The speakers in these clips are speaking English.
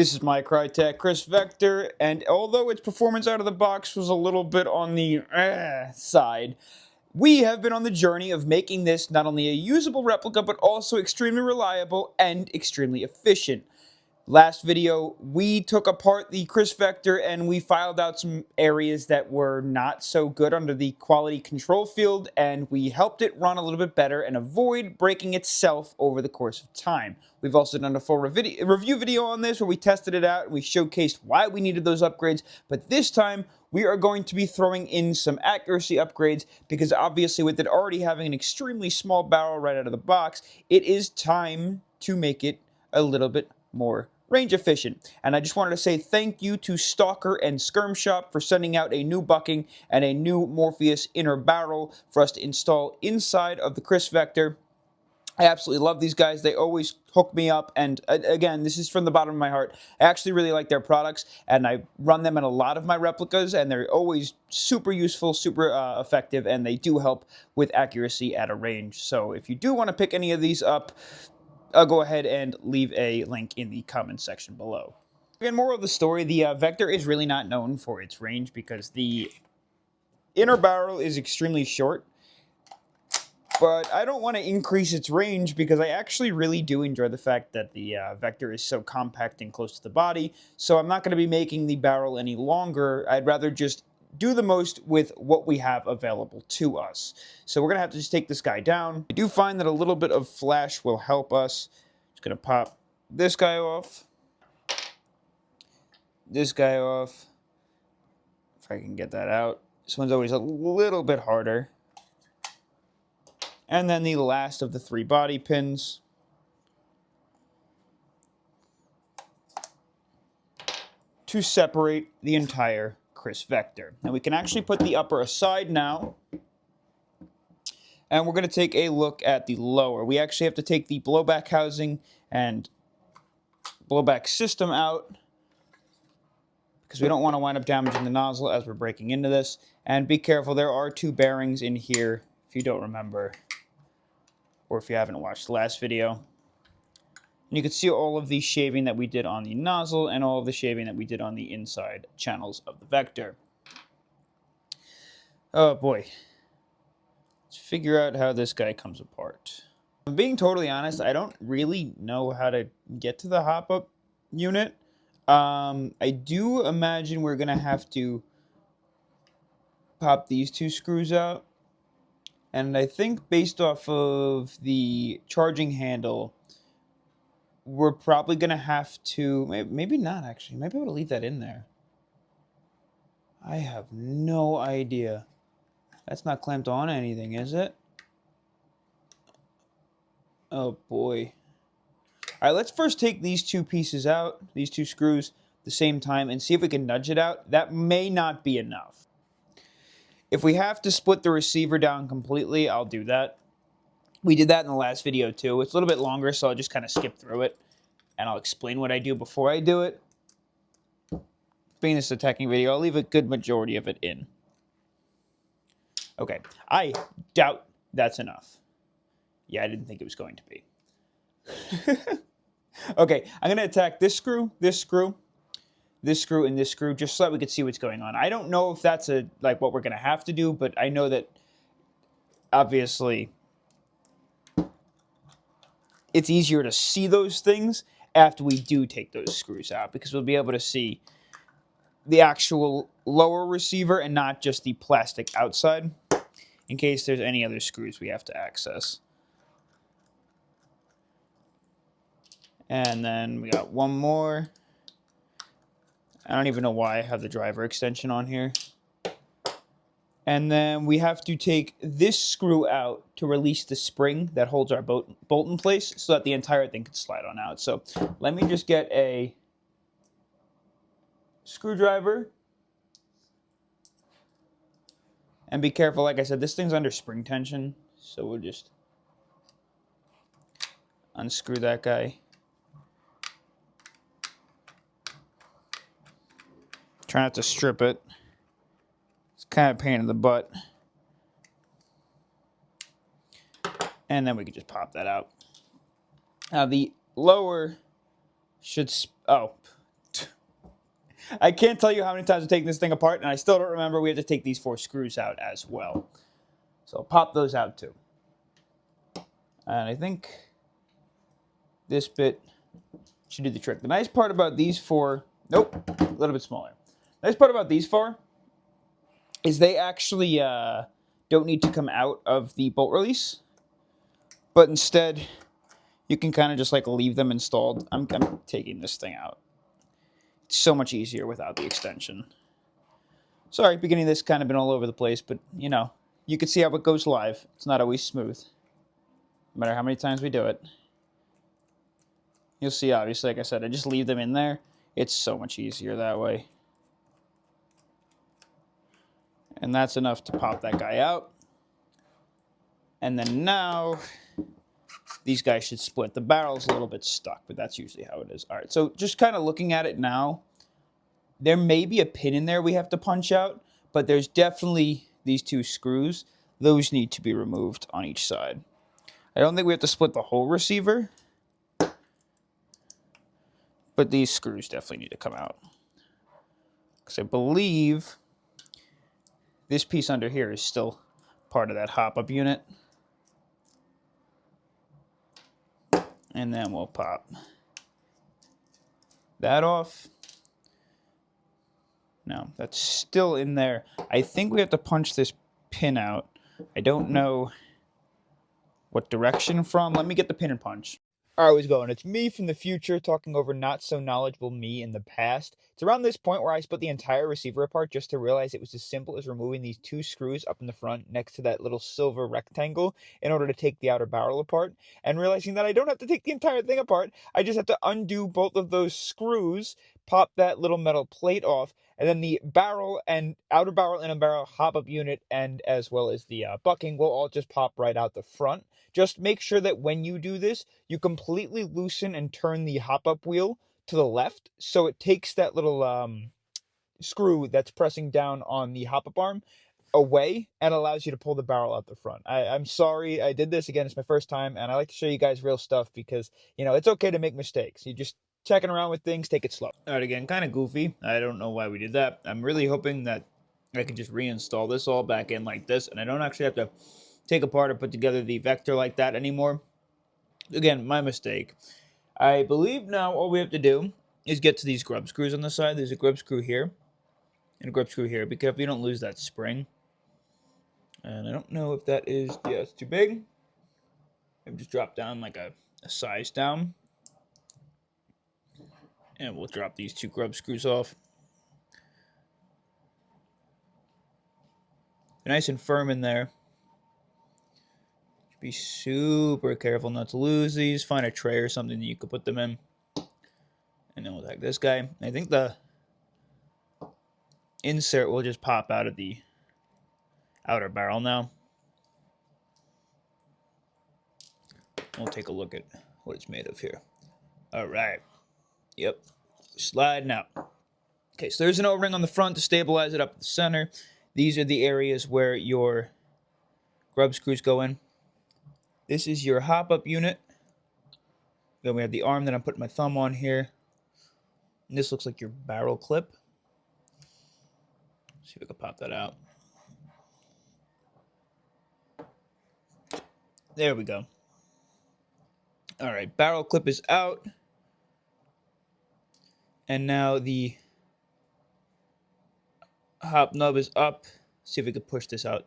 This is my Krytac Kriss Vector, and although its performance out of the box was a little bit on the side, we have been on the journey of making this not only a usable replica, but also extremely reliable and extremely efficient. Last video, we took apart the Kriss Vector and we filed out some areas that were not so good under the quality control field, and we helped it run a little bit better and avoid breaking itself over the course of time. We've also done a full review video on this where we tested it out and we showcased why we needed those upgrades, but this time we are going to be throwing in some accuracy upgrades because obviously with it already having an extremely small barrel right out of the box, it is time to make it a little bit more range efficient. And I just wanted to say thank you to Stalker and Skirm Shop for sending out a new bucking and a new Morpheus inner barrel for us to install inside of the Kriss Vector. I absolutely love these guys. They always hook me up, and again, this is from the bottom of my heart. I actually really like their products, and I run them in a lot of my replicas, and they're always super useful, super effective, and they do help with accuracy at a range. So if you do want to pick any of these up, I'll go ahead and leave a link in the comment section below. Again, moral of the story, the Vector is really not known for its range because the inner barrel is extremely short, but I don't want to increase its range because I actually really do enjoy the fact that the Vector is so compact and close to the body, so I'm not going to be making the barrel any longer. I'd rather just do the most with what we have available to us. So we're going to have to just take this guy down. I do find that a little bit of flash will help us. Just going to pop this guy off. This guy off. If I can get that out. This one's always a little bit harder. And then the last of the 3 body pins. To separate the entire Kriss Vector. And we can actually put the upper aside now. And we're going to take a look at the lower. We actually have to take the blowback housing and blowback system out because we don't want to wind up damaging the nozzle as we're breaking into this. And be careful, there are 2 bearings in here if you don't remember, or if you haven't watched the last video. And you can see all of the shaving that we did on the nozzle and all of the shaving that we did on the inside channels of the Vector. Oh boy. Let's figure out how this guy comes apart. I'm being totally honest, I don't really know how to get to the hop-up unit. I do imagine we're going to have to pop these 2 screws out. And I think based off of the charging handle, we're probably going to have to... Maybe not, actually. Maybe I'll leave that in there. I have no idea. That's not clamped on anything, is it? Oh, boy. All right, let's first take these 2 pieces out, these 2 screws, at the same time, and see if we can nudge it out. That may not be enough. If we have to split the receiver down completely, I'll do that. We did that in the last video, too. It's a little bit longer, so I'll just kind of skip through it, and I'll explain what I do before I do it. Being this a teching video, I'll leave a good majority of it in. Okay, I doubt that's enough. Yeah, I didn't think it was going to be. Okay, I'm going to attack this screw, this screw, this screw, and this screw, just so that we could see what's going on. I don't know if that's what we're going to have to do, but I know that, obviously, it's easier to see those things after we do take those screws out, because we'll be able to see the actual lower receiver and not just the plastic outside, in case there's any other screws we have to access. And then we got one more. I don't even know why I have the driver extension on here. And then we have to take this screw out to release the spring that holds our bolt in place so that the entire thing can slide on out. So let me just get a screwdriver. And be careful, like I said, this thing's under spring tension. So we'll just unscrew that guy. Try not to strip it. It's kind of a pain in the butt. And then we can just pop that out. Now the lower should... Oh, I can't tell you how many times I've taken this thing apart, and I still don't remember we have to take these 4 screws out as well. So I'll pop those out too. And I think this bit should do the trick. The nice part about these 4, nope, a little bit smaller. The nice part about these 4 is they actually don't need to come out of the bolt release, but instead you can kind of just like leave them installed. I'm taking this thing out. It's so much easier without the extension. Sorry, beginning of this kind of been all over the place, but you know, you can see how it goes live. It's not always smooth, no matter how many times we do it. You'll see, obviously, like I said, I just leave them in there. It's so much easier that way. And that's enough to pop that guy out. And then now, these guys should split. The barrel's a little bit stuck, but that's usually how it is. All right, so just kind of looking at it now, there may be a pin in there we have to punch out, but there's definitely these 2 screws. Those need to be removed on each side. I don't think we have to split the whole receiver, but these screws definitely need to come out. Because I believe this piece under here is still part of that hop-up unit. And then we'll pop that off. No, that's still in there. I think we have to punch this pin out. I don't know what direction from. Let me get the pin and punch. Alright, how's it going? It's me from the future talking over not so knowledgeable me in the past. It's around this point where I split the entire receiver apart just to realize it was as simple as removing these 2 screws up in the front next to that little silver rectangle in order to take the outer barrel apart, and realizing that I don't have to take the entire thing apart. I just have to undo both of those screws, pop that little metal plate off, and then the barrel and outer barrel, inner barrel, hop-up unit, and as well as the bucking will all just pop right out the front. Just make sure that when you do this, you completely loosen and turn the hop-up wheel to the left, so it takes that little screw that's pressing down on the hop-up arm away and allows you to pull the barrel out the front. I'm sorry I did this again. It's my first time, and I like to show you guys real stuff because, you know, it's okay to make mistakes. You just checking around with things, take it slow. All right, again, kind of goofy. I don't know why we did that. I'm really hoping that I can just reinstall this all back in like this, and I don't actually have to take apart or put together the vector like that anymore. Again, my mistake. I believe now all we have to do is get to these grub screws on the side. There's a grub screw here and a grub screw here. Be careful you don't lose that spring. And I don't know if that is, yeah, it's too big. Maybe just drop down like a size down. And we'll drop these 2 grub screws off. They're nice and firm in there. Be super careful not to lose these. Find a tray or something that you could put them in. And then we'll take this guy. I think the insert will just pop out of the outer barrel now. We'll take a look at what it's made of here. All right. Yep. Sliding out. Okay, so there's an O-ring on the front to stabilize it up at the center. These are the areas where your grub screws go in. This is your hop-up unit. Then we have the arm that I'm putting my thumb on here. And this looks like your barrel clip. See if I can pop that out. There we go. All right, barrel clip is out. And now the hop nub is up. See if we can push this out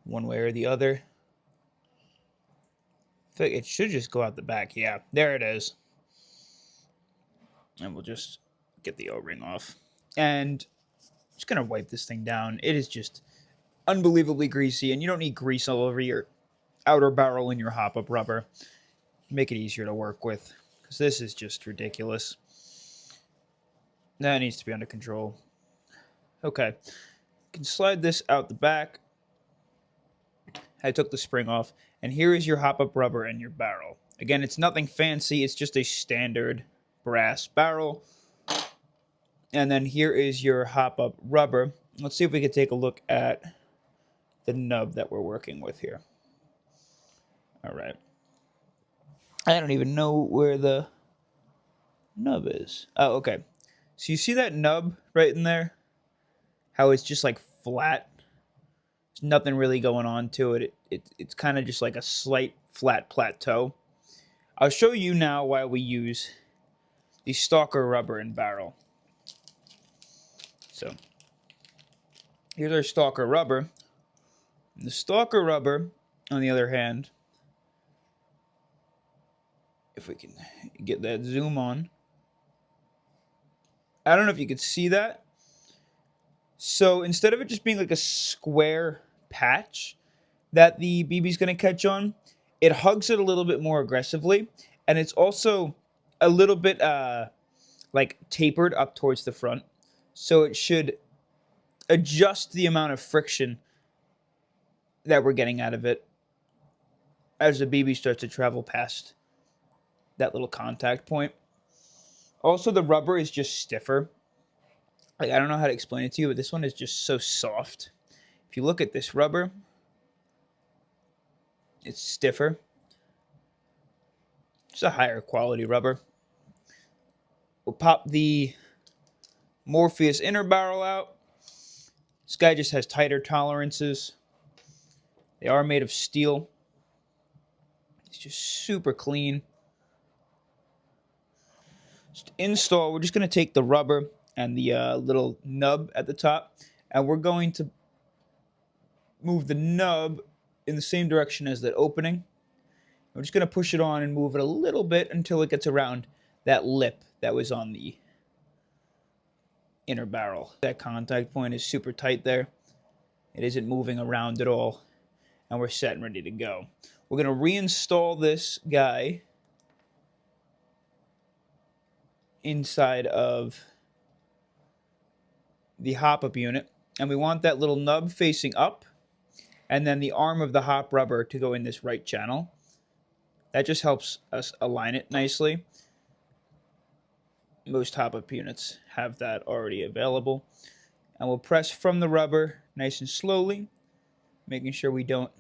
one way or the other. I think it should just go out the back. Yeah, there it is. And we'll just get the O-ring off. And I'm just going to wipe this thing down. It is just unbelievably greasy, and you don't need grease all over your outer barrel and your hop-up rubber. Make it easier to work with, because this is just ridiculous. That needs to be under control. Okay. You can slide this out the back. I took the spring off, and here is your hop-up rubber and your barrel. Again, it's nothing fancy. It's just a standard brass barrel. And then here is your hop-up rubber. Let's see if we can take a look at the nub that we're working with here. All right. I don't even know where the nub is. Oh, okay. So you see that nub right in there? How it's just like flat? There's nothing really going on to it. It's kind of just like a slight flat plateau. I'll show you now why we use the Stalker rubber and barrel. So here's our Stalker rubber. The Stalker rubber, on the other hand, if we can get that zoom on, I don't know if you could see that. So instead of it just being like a square patch that the BB's going to catch on, it hugs it a little bit more aggressively, and it's also a little bit like tapered up towards the front, so it should adjust the amount of friction that we're getting out of it as the BB starts to travel past that little contact point. Also, the rubber is just stiffer. Like, I don't know how to explain it to you, but this one is just so soft. If you look at this rubber, it's stiffer. It's a higher quality rubber. We'll pop the Morpheus inner barrel out. This guy just has tighter tolerances. They are made of steel. It's just super clean. Just to install, we're just going to take the rubber and the little nub at the top, and we're going to move the nub in the same direction as that opening. We're just going to push it on and move it a little bit until it gets around that lip that was on the inner barrel. That contact point is super tight there. It isn't moving around at all, and we're set and ready to go. We're going to reinstall this guy inside of the hop-up unit, and we want that little nub facing up, and then the arm of the hop rubber to go in this right channel. That just helps us align it nicely. Most hop-up units have that already available. And we'll press from the rubber nice and slowly, making sure we don't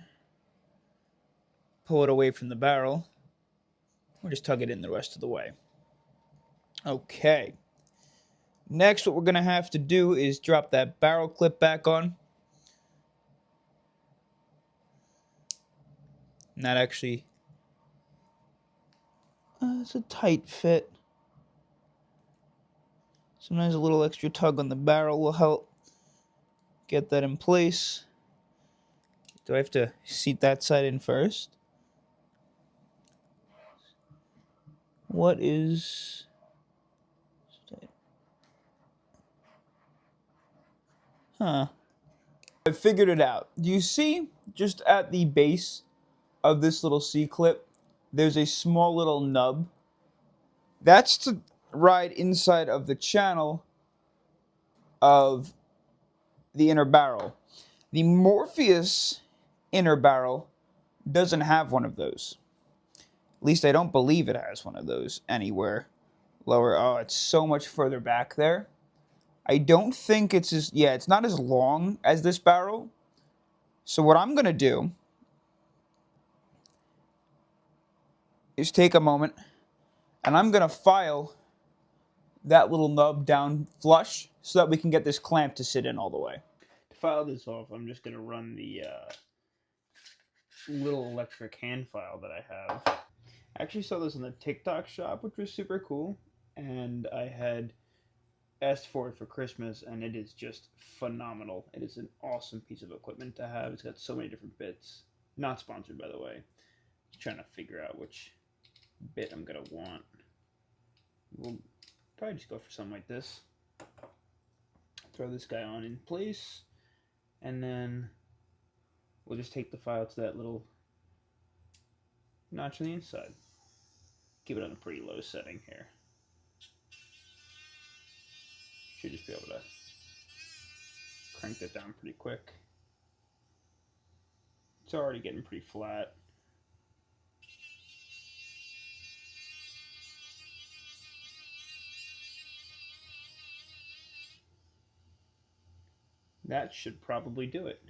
pull it away from the barrel. We'll just tug it in the rest of the way. Okay. Next, what we're going to have to do is drop that barrel clip back on. And that actually, it's a tight fit. Sometimes a little extra tug on the barrel will help get that in place. Do I have to seat that side in first? What is... Huh. I figured it out. Do you see, just at the base of this little C-clip, there's a small little nub? That's to ride inside of the channel of the inner barrel. The Morpheus inner barrel doesn't have one of those. At least I don't believe it has one of those anywhere lower. Oh, it's so much further back there. I don't think it's as... Yeah, it's not as long as this barrel. So what I'm going to do is take a moment, and I'm going to file that little nub down flush so that we can get this clamp to sit in all the way. To file this off, I'm just going to run the little electric hand file that I have. I actually saw this in the TikTok shop, which was super cool, and I had asked for it for Christmas, and it is just phenomenal. It is an awesome piece of equipment to have. It's got so many different bits. Not sponsored, by the way. Just trying to figure out which bit I'm going to want. We'll probably just go for something like this. Throw this guy on in place, and then we'll just take the file to that little notch on the inside. Keep it on a pretty low setting here. Should just be able to crank that down pretty quick. It's already getting pretty flat. That should probably do it.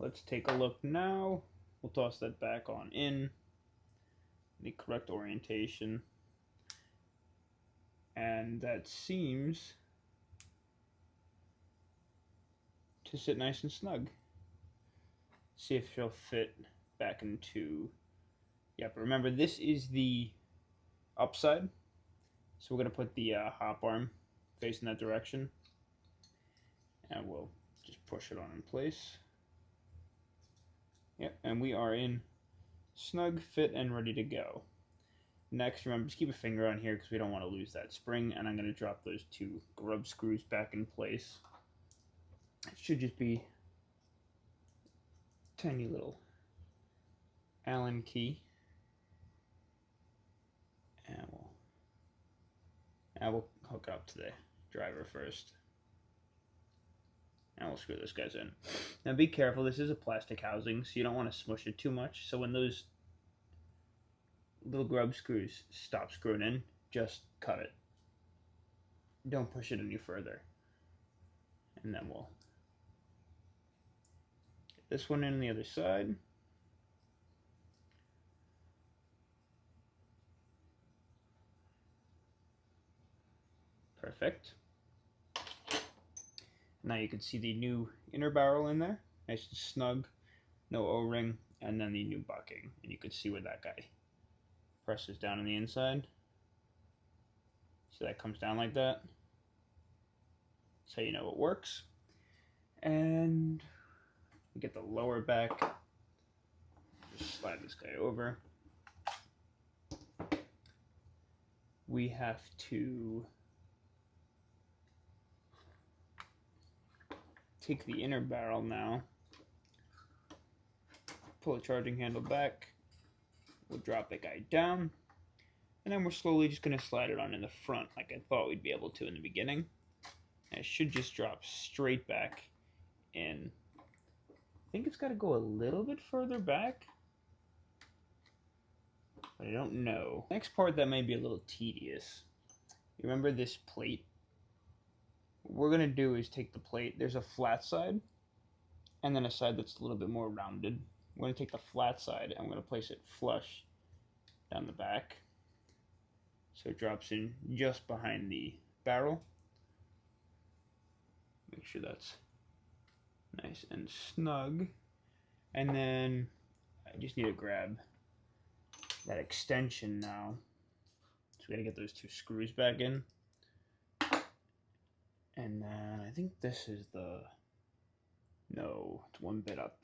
Let's take a look now. We'll toss that back on in the correct orientation. And that seems to sit nice and snug. See if she'll fit back into... Yep, remember this is the upside. So we're going to put the hop arm facing that direction. And we'll just push it on in place. Yep, and we are in snug fit and ready to go. Next, remember, just keep a finger on here because we don't want to lose that spring. And I'm going to drop those 2 grub screws back in place. It should just be tiny little Allen key. And we'll hook up to the driver first. And we'll screw those guys in. Now be careful, this is a plastic housing, so you don't want to smush it too much. So when those little grub screws stop screwing in, just cut it. Don't push it any further. And then we'll get this one in the other side. Perfect. Now you can see the new inner barrel in there, nice and snug, no O-ring, and then the new bucking. And you can see where that guy presses down on the inside. So that comes down like that. So you know it works. And we get the lower back. Just slide this guy over. We have to take the inner barrel now, pull the charging handle back, we'll drop the guy down, and then we're slowly just going to slide it on in the front like I thought we'd be able to in the beginning. And it should just drop straight back in. I think it's got to go a little bit further back, but I don't know. Next part that may be a little tedious. You remember this plate? What we're going to do is take the plate, there's a flat side, and then a side that's a little bit more rounded. We're going to take the flat side and we're going to place it flush down the back. So it drops in just behind the barrel. Make sure that's nice and snug. And then I just need to grab that extension now. So we got to get those 2 screws back in. And then I think this is the... No, it's 1 bit up.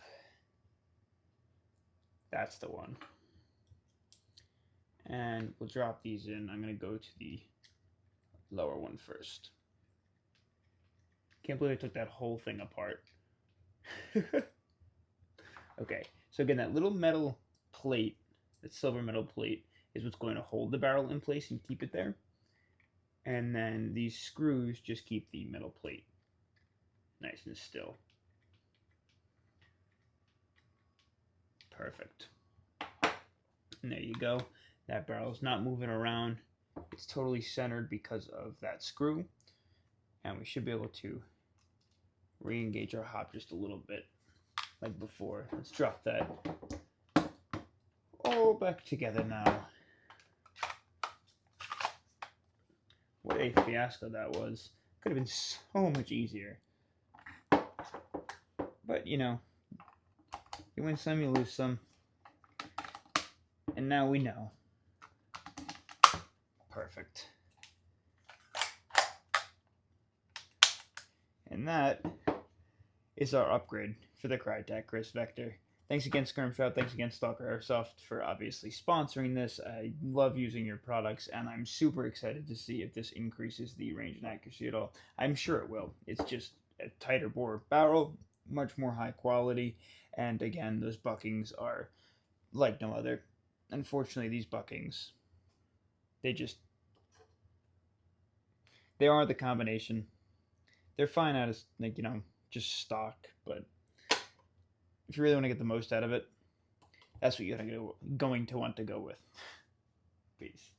That's the one. And we'll drop these in. I'm going to go to the lower one first. Can't believe I took that whole thing apart. Okay, so again, that little metal plate, that silver metal plate, is what's going to hold the barrel in place and keep it there. And then these screws just keep the metal plate nice and still. Perfect. And there you go. That barrel's not moving around. It's totally centered because of that screw. And we should be able to re-engage our hop just a little bit like before. Let's drop that all back together now. What a fiasco that was. Could have been so much easier. But, you know, you win some, you lose some. And now we know. Perfect. And that is our upgrade for the Krytac Kriss Vector. Thanks again, Skirmshot. Thanks again, Stalker Airsoft, for obviously sponsoring this. I love using your products, and I'm super excited to see if this increases the range and accuracy at all. I'm sure it will. It's just a tighter bore barrel, much more high quality, and again, those buckings are like no other. Unfortunately, these buckings, they are the combination. They're fine as, like, you know, just stock, but if you really want to get the most out of it, that's what you're going to want to go with. Peace.